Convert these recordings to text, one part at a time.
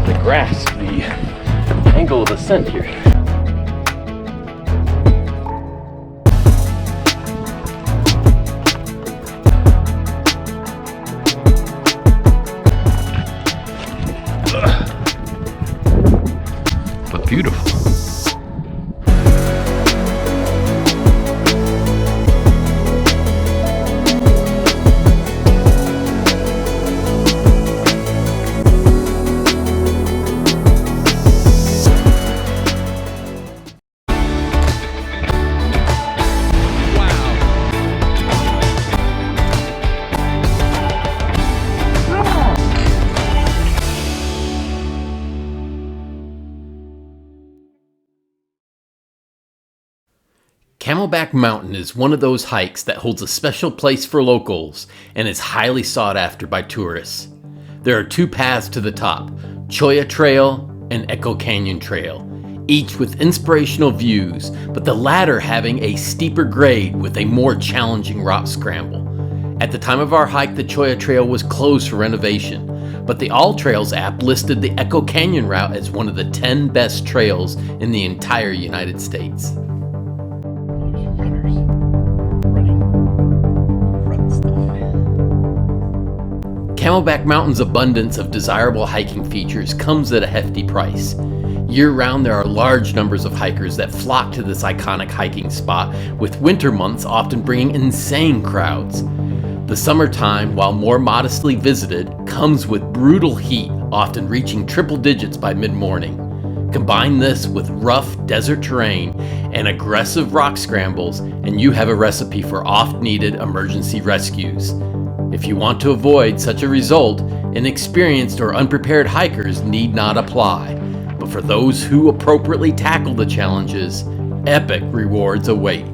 to grasp the angle of ascent here. But beautiful. Camelback Mountain is one of those hikes that holds a special place for locals and is highly sought after by tourists. There are two paths to the top, Cholla Trail and Echo Canyon Trail, each with inspirational views, but the latter having a steeper grade with a more challenging rock scramble. At the time of our hike, the Cholla Trail was closed for renovation, but the AllTrails app listed the Echo Canyon route as one of the 10 best trails in the entire United States. Camelback Mountain's abundance of desirable hiking features comes at a hefty price. Year-round, there are large numbers of hikers that flock to this iconic hiking spot, with winter months often bringing insane crowds. The summertime, while more modestly visited, comes with brutal heat, often reaching triple digits by mid-morning. Combine this with rough desert terrain and aggressive rock scrambles, and you have a recipe for oft-needed emergency rescues. If you want to avoid such a result, inexperienced or unprepared hikers need not apply. But for those who appropriately tackle the challenges, epic rewards await.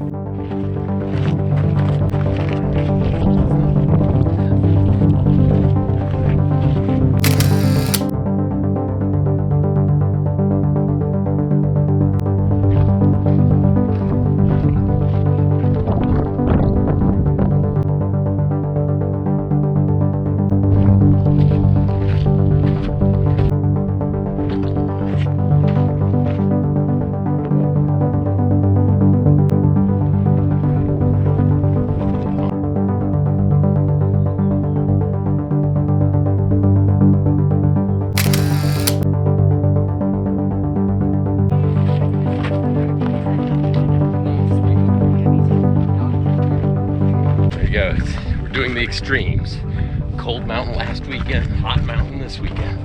We're doing the extremes. Cold mountain last weekend, hot mountain this weekend.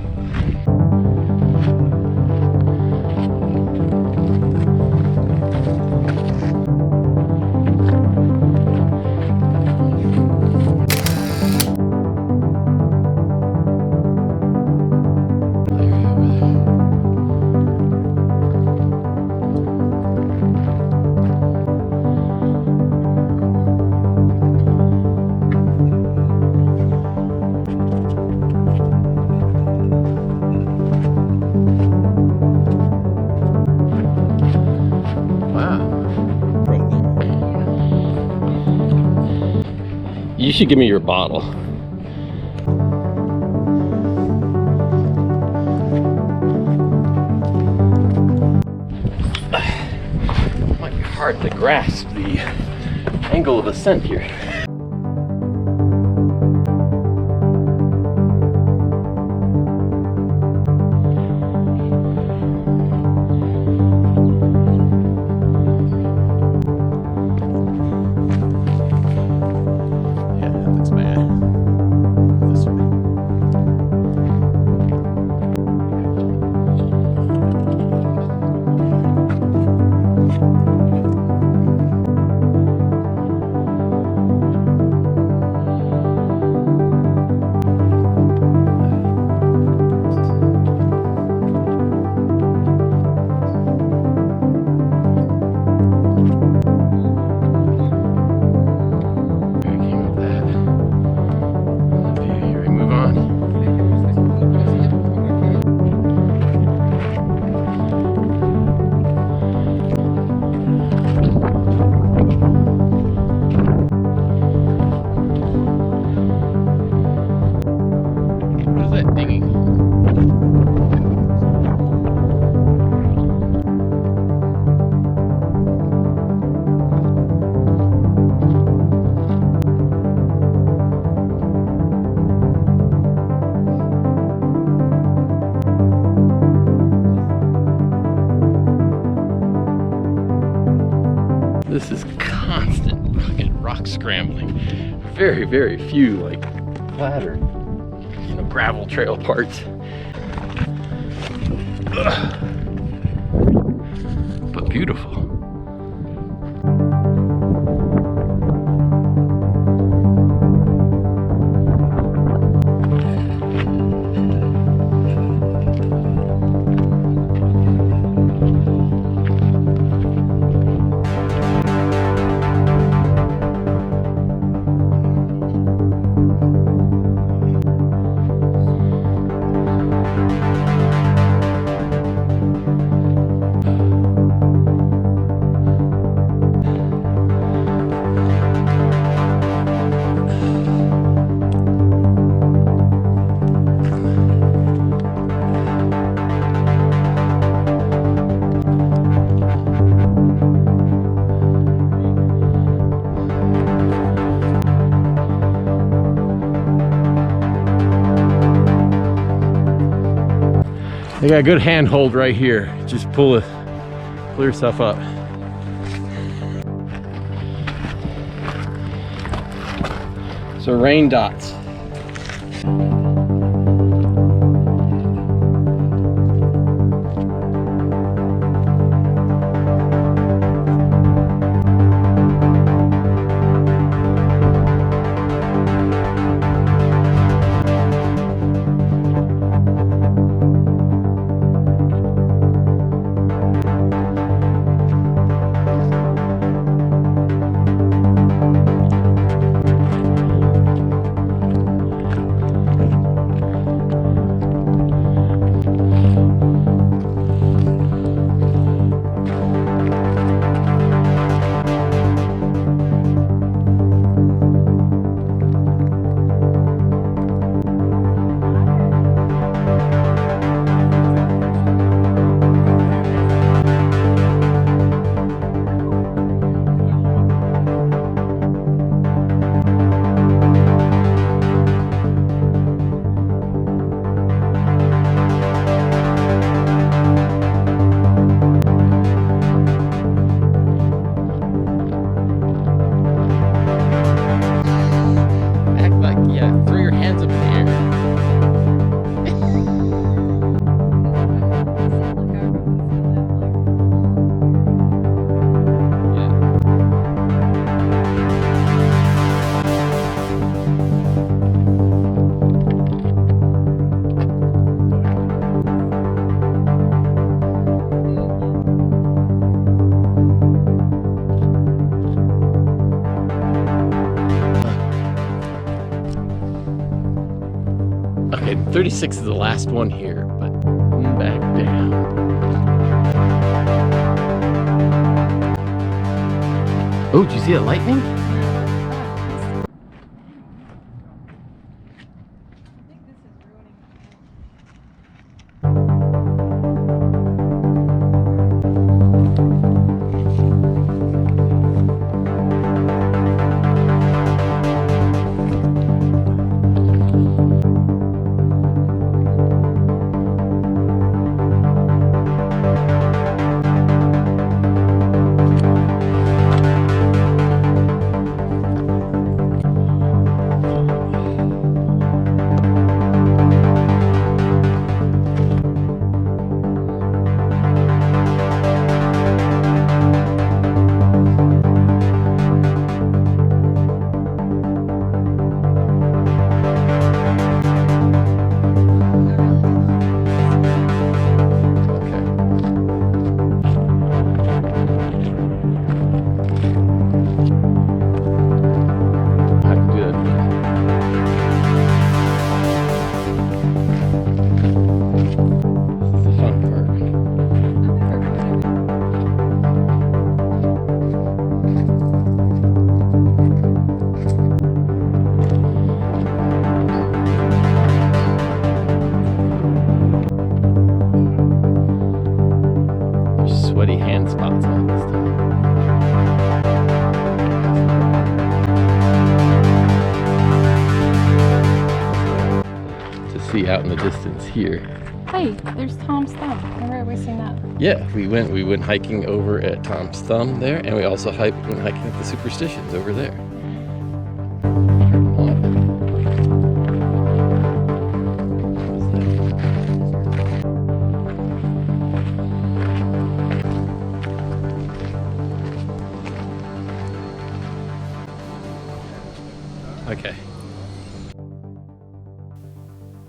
You should give me your bottle. It might be hard to grasp the angle of ascent here. This is constant fucking rock scrambling. Very, very few like flatter, you know, gravel trail parts. Ugh. But beautiful. They got a good handhold right here. Just pull yourself up. So rain dots. Okay, 36 is the last one here, but back down. Oh, did you see that lightning? Sweaty hand spots all this time. To see out in the distance here. Hey, there's Tom's thumb. Remember we seen that? Yeah, we went hiking over at Tom's Thumb there, and we also went hiking at the Superstitions over there. Okay.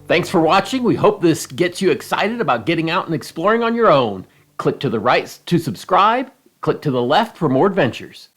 Thanks for watching. We hope this gets you excited about getting out and exploring on your own. Click to the right to subscribe. Click to the left for more adventures.